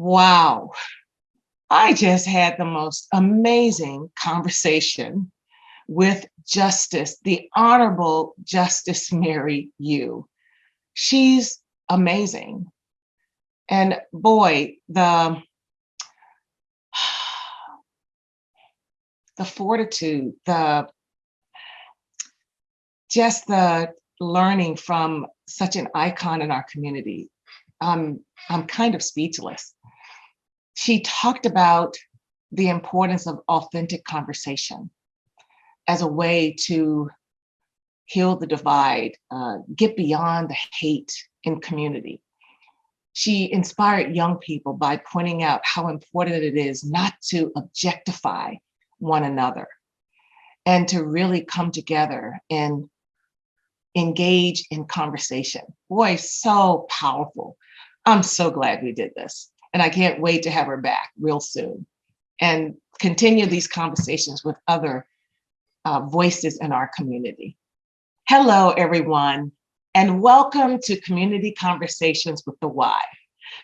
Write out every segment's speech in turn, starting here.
Wow. I just had the most amazing conversation with the Honorable Justice Mary Yu. She's amazing. And boy, the fortitude, the learning from such an icon in our community. I'm kind of speechless. She talked about the importance of authentic conversation as a way to heal the divide, get beyond the hate in community. She inspired young people by pointing out how important it is not to objectify one another and to really come together and engage in conversation. Boy, so powerful. I'm so glad we did this. And I can't wait to have her back real soon and continue these conversations with other voices in our community. Hello, everyone, and welcome to Community Conversations with the Y,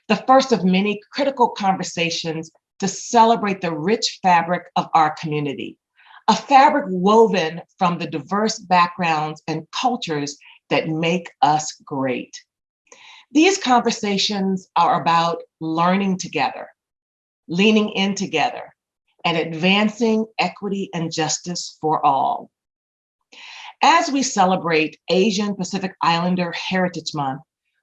the first of many critical conversations to celebrate the rich fabric of our community, a fabric woven from the diverse backgrounds and cultures that make us great. These conversations are about learning together, leaning in together, and advancing equity and justice for all. As we celebrate Asian Pacific Islander Heritage Month,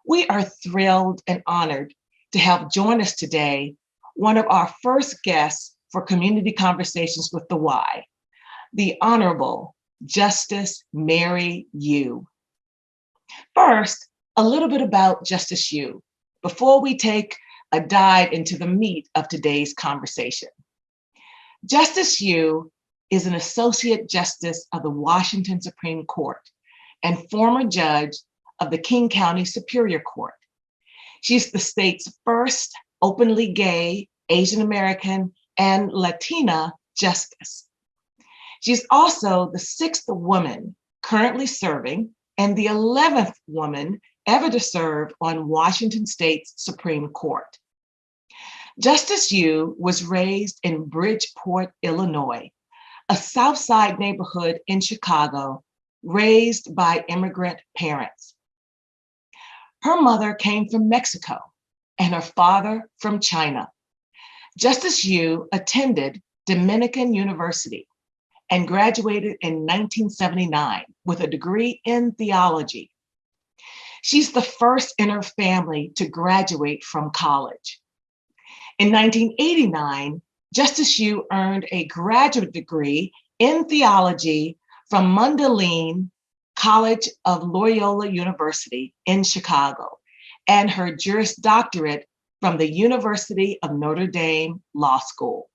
we are thrilled and honored to have join us today one of our first guests for Community Conversations with the Y, the Honorable Justice Mary Yu. First, a little bit about Justice Yu before we take a dive into the meat of today's conversation. Justice Yu is an Associate Justice of the Washington Supreme Court and former judge of the King County Superior Court. She's the state's first openly gay, Asian American, and Latina justice. She's also the 6th woman currently serving and the 11th woman ever to serve on Washington State's Supreme Court. Justice Yu was raised in Bridgeport, Illinois, a South Side neighborhood in Chicago, raised by immigrant parents. Her mother came from Mexico and her father from China. Justice Yu attended Dominican University and graduated in 1979 with a degree in theology. She's the first in her family to graduate from college. In 1989, Justice Yu earned a graduate degree in theology from Mundelein College of Loyola University in Chicago and her Juris Doctorate from the University of Notre Dame Law School.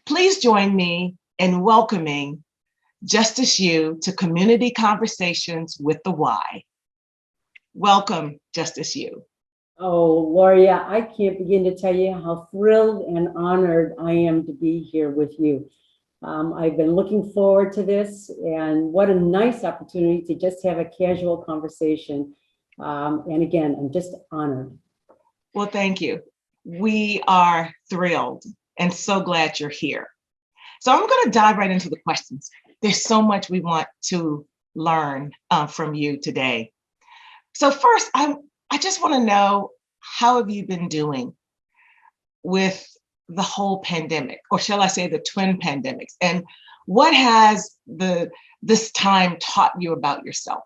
Please join me in welcoming Justice Yu to Community Conversations with the Y. Welcome, Justice Yu. Oh, Loria, I can't begin to tell you how thrilled and honored I am to be here with you. I've been looking forward to this, and what a nice opportunity to just have a casual conversation. And again, I'm just honored. Well, thank you. We are thrilled and so glad you're here. So I'm going to dive right into the questions. There's so much we want to learn from you today. So first, I just want to know, how have you been doing with the whole pandemic, or shall I say the twin pandemics? And what has this time taught you about yourself?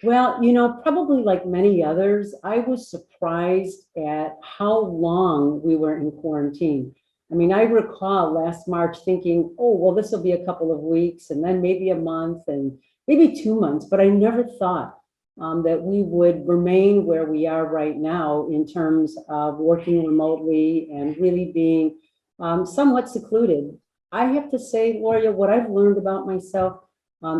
Well, probably like many others, I was surprised at how long we were in quarantine. I mean, I recall last March thinking, oh, well, this will be a couple of weeks and then maybe a month and maybe 2 months, but I never thought that we would remain where we are right now in terms of working remotely and really being somewhat secluded. I have to say, Loria, what I've learned about myself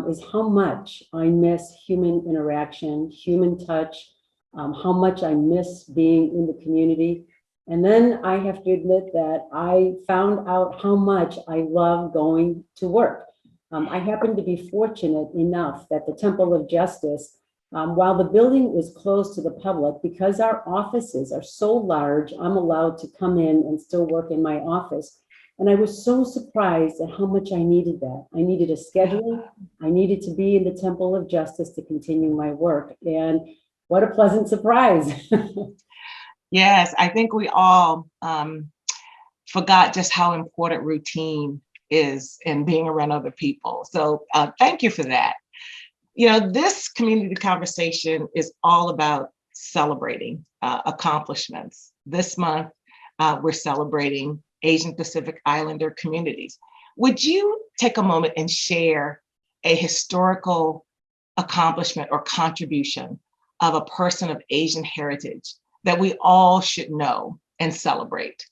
is how much I miss human interaction, human touch, how much I miss being in the community. And then I have to admit that I found out how much I love going to work. I happen to be fortunate enough that the Temple of Justice While the building is closed to the public, because our offices are so large, I'm allowed to come in and still work in my office. And I was so surprised at how much I needed that. I needed a schedule. I needed to be in the Temple of Justice to continue my work. And what a pleasant surprise. Yes, I think we all forgot just how important routine is in being around other people. So thank you for that. You know, this community conversation is all about celebrating accomplishments. This month, we're celebrating Asian Pacific Islander communities. Would you take a moment and share a historical accomplishment or contribution of a person of Asian heritage that we all should know and celebrate?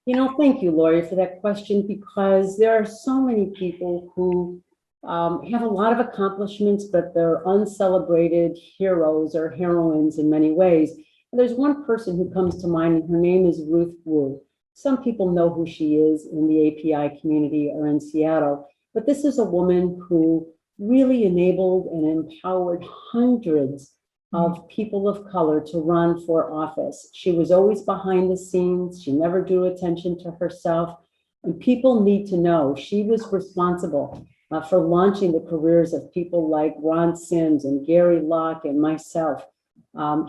You know, thank you, Lori, for that question, because there are so many people who have a lot of accomplishments, but they're uncelebrated heroes or heroines in many ways. And there's one person who comes to mind, and her name is Ruth Wu. Some people know who she is in the API community or in Seattle, but this is a woman who really enabled and empowered hundreds of people of color to run for office. She was always behind the scenes. She never drew attention to herself. And people need to know she was responsible for launching the careers of people like Ron Sims and Gary Locke and myself.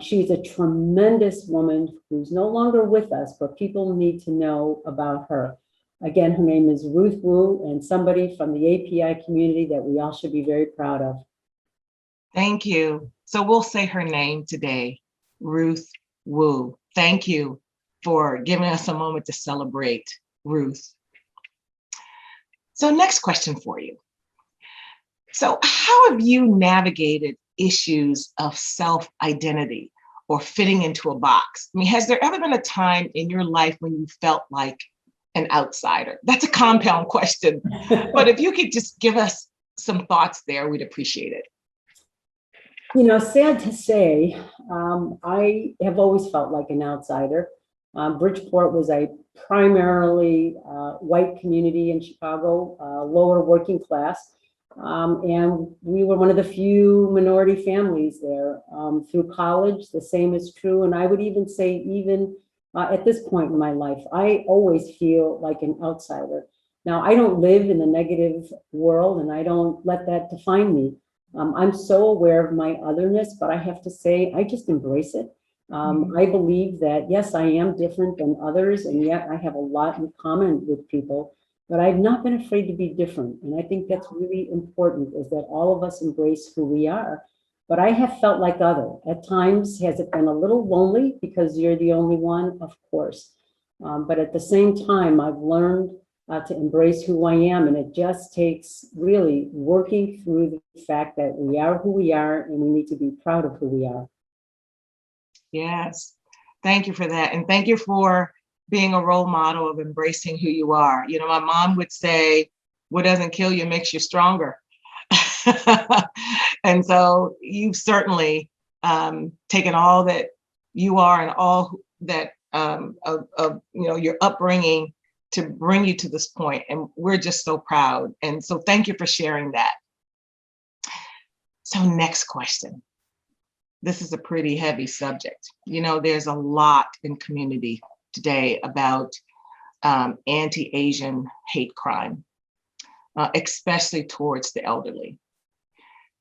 She's a tremendous woman who's no longer with us, but people need to know about her. Again, her name is Ruth Wu, and somebody from the API community that we all should be very proud of. Thank you. So we'll say her name today, Ruth Wu. Thank you for giving us a moment to celebrate Ruth. So next question for you. So how have you navigated issues of self-identity or fitting into a box? I mean, has there ever been a time in your life when you felt like an outsider? That's a compound question, but if you could just give us some thoughts there, we'd appreciate it. You know, sad to say, I have always felt like an outsider. Bridgeport was a primarily white community in Chicago, lower working class. And we were one of the few minority families there. Through college, the same is true. And I would even say, even at this point in my life, I always feel like an outsider. Now, I don't live in a negative world, and I don't let that define me. I'm so aware of my otherness, but I have to say, I just embrace it. I believe that, yes, I am different than others, and yet I have a lot in common with people, but I've not been afraid to be different. And I think that's really important, is that all of us embrace who we are. But I have felt like other. At times, has it been a little lonely because you're the only one? Of course. But at the same time, I've learned to embrace who I am. And it just takes really working through the fact that we are who we are, and we need to be proud of who we are. Yes, thank you for that. And thank you for being a role model of embracing who you are. You know, my mom would say, what doesn't kill you makes you stronger. And so you've certainly taken all that you are and all that of your upbringing to bring you to this point. And we're just so proud. And so thank you for sharing that. So next question. This is a pretty heavy subject. You know, there's a lot in community today about anti-Asian hate crime, especially towards the elderly.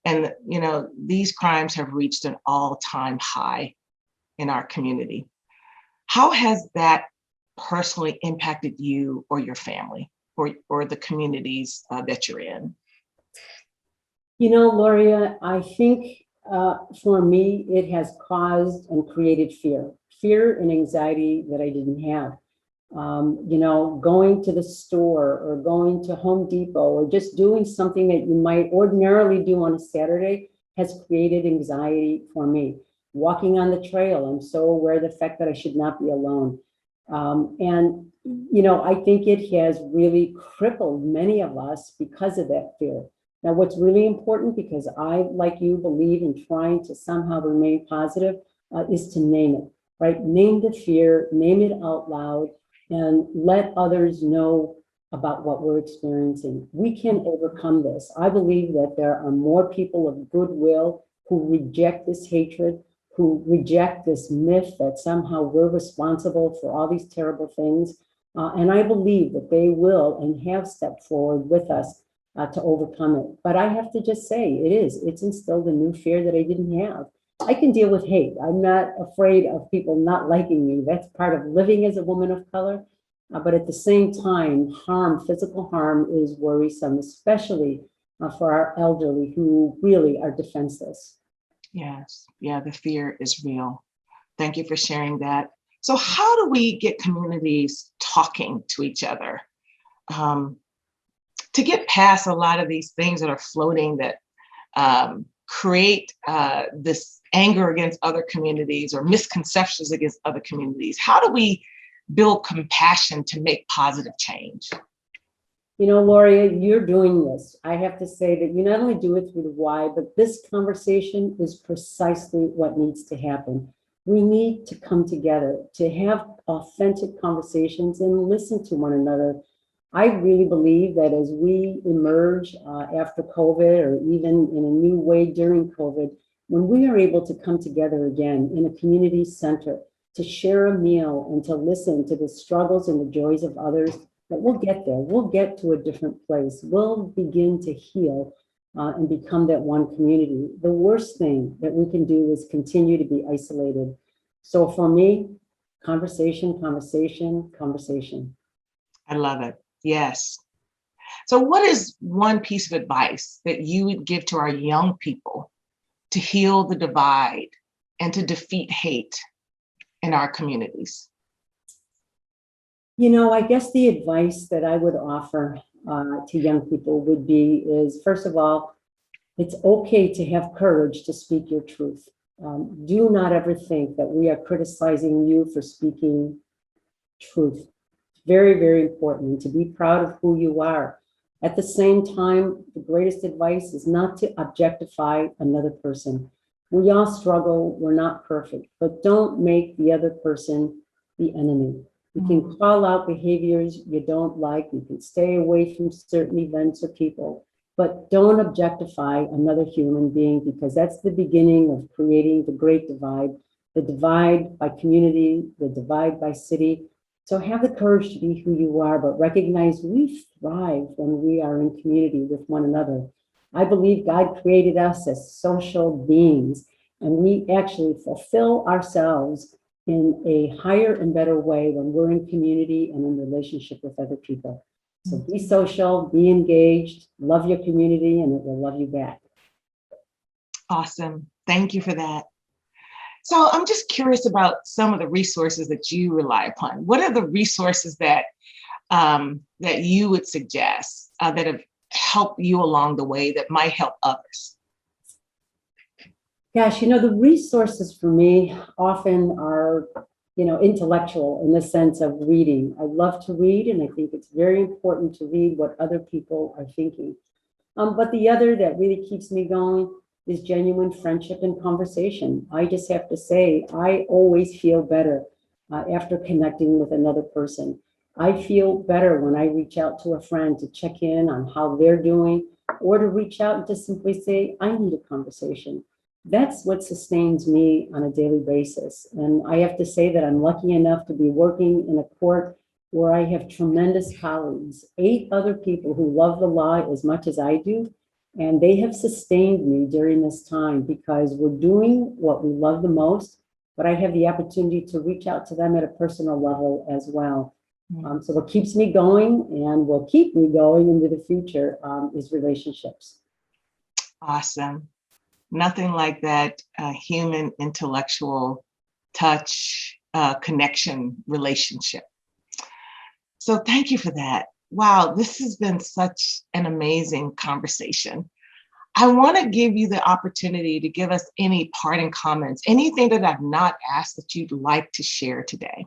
And, you know, these crimes have reached an all-time high in our community. How has that personally impacted you or your family or the communities that you're in? You know, Loria, I think for me, it has caused and created fear and anxiety that I didn't have. You know, going to the store or going to Home Depot or just doing something that you might ordinarily do on a Saturday has created anxiety for me. Walking on the trail, I'm so aware of the fact that I should not be alone. And, you know, I think it has really crippled many of us because of that fear. Now, what's really important, because I, like you, believe in trying to somehow remain positive, is to name it, right? Name the fear, name it out loud, and let others know about what we're experiencing. We can overcome this. I believe that there are more people of goodwill who reject this hatred, who reject this myth that somehow we're responsible for all these terrible things. And I believe that they will and have stepped forward with us to overcome it. But I have to just say, it's instilled a new fear that I didn't have. I can deal with hate. I'm not afraid of people not liking me. That's part of living as a woman of color. But at the same time, physical harm is worrisome, especially for our elderly who really are defenseless. Yes, yeah, the fear is real. Thank you for sharing that. So how do we get communities talking to each other to get past a lot of these things that are floating that create this anger against other communities or misconceptions against other communities? How do we build compassion to make positive change? You know, Lori, you're doing this. I have to say that you not only do it through the why, but this conversation is precisely what needs to happen. We need to come together to have authentic conversations and listen to one another. I really believe that as we emerge after COVID, or even in a new way during COVID, when we are able to come together again in a community center to share a meal and to listen to the struggles and the joys of others, that we'll get there. We'll get to a different place. We'll begin to heal and become that one community. The worst thing that we can do is continue to be isolated. So for me, conversation, conversation, conversation. I love it. Yes. So what is one piece of advice that you would give to our young people to heal the divide and to defeat hate in our communities? You know, I guess the advice that I would offer to young people would be is, first of all, it's okay to have courage to speak your truth. Do not ever think that we are criticizing you for speaking truth. Very, very important to be proud of who you are. At the same time, the greatest advice is not to objectify another person. We all struggle, we're not perfect, but don't make the other person the enemy. You can call out behaviors you don't like, you can stay away from certain events or people, but don't objectify another human being, because that's the beginning of creating the great divide, the divide by community, the divide by city. So have the courage to be who you are, but recognize we thrive when we are in community with one another. I believe God created us as social beings, and we actually fulfill ourselves in a higher and better way when we're in community and in relationship with other people. So be social, be engaged, love your community, and it will love you back. Awesome. Thank you for that. So I'm just curious about some of the resources that you rely upon. What are the resources that that you would suggest that have helped you along the way that might help others? Gosh, you know, the resources for me often are, you know, intellectual in the sense of reading. I love to read, and I think it's very important to read what other people are thinking. But the other that really keeps me going is genuine friendship and conversation. I just have to say, I always feel better after connecting with another person. I feel better when I reach out to a friend to check in on how they're doing, or to reach out and to simply say, I need a conversation. That's what sustains me on a daily basis. And I have to say that I'm lucky enough to be working in a court where I have tremendous colleagues, 8 other people who love the law as much as I do. And they have sustained me during this time because we're doing what we love the most, but I have the opportunity to reach out to them at a personal level as well. So what keeps me going and will keep me going into the future is relationships. Awesome. Nothing like that human intellectual touch, connection, relationship. So thank you for that. Wow, this has been such an amazing conversation. I want to give you the opportunity to give us any parting comments, anything that I've not asked that you'd like to share today.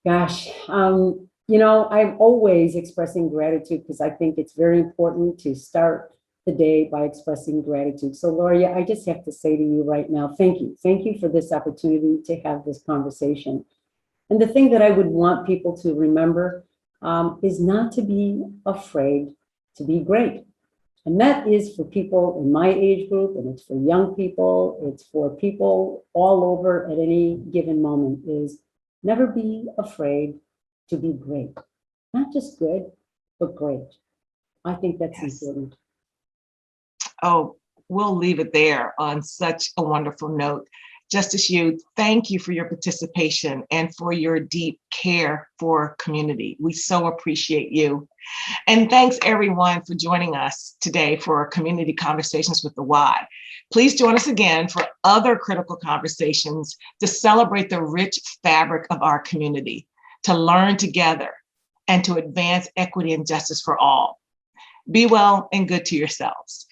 Gosh, you know, I'm always expressing gratitude because I think it's very important to start the day by expressing gratitude. So Lori, I just have to say to you right now, thank you. Thank you for this opportunity to have this conversation. And the thing that I would want people to remember is not to be afraid to be great. And that is for people in my age group, and it's for young people, it's for people all over at any given moment, is never be afraid to be great. Not just good, but great. I think that's Yes. important. Oh, we'll leave it there on such a wonderful note. Justice Yu, thank you for your participation and for your deep care for community. We so appreciate you. And thanks everyone for joining us today for Community Conversations with the Y. Please join us again for other critical conversations to celebrate the rich fabric of our community, to learn together, and to advance equity and justice for all. Be well and good to yourselves.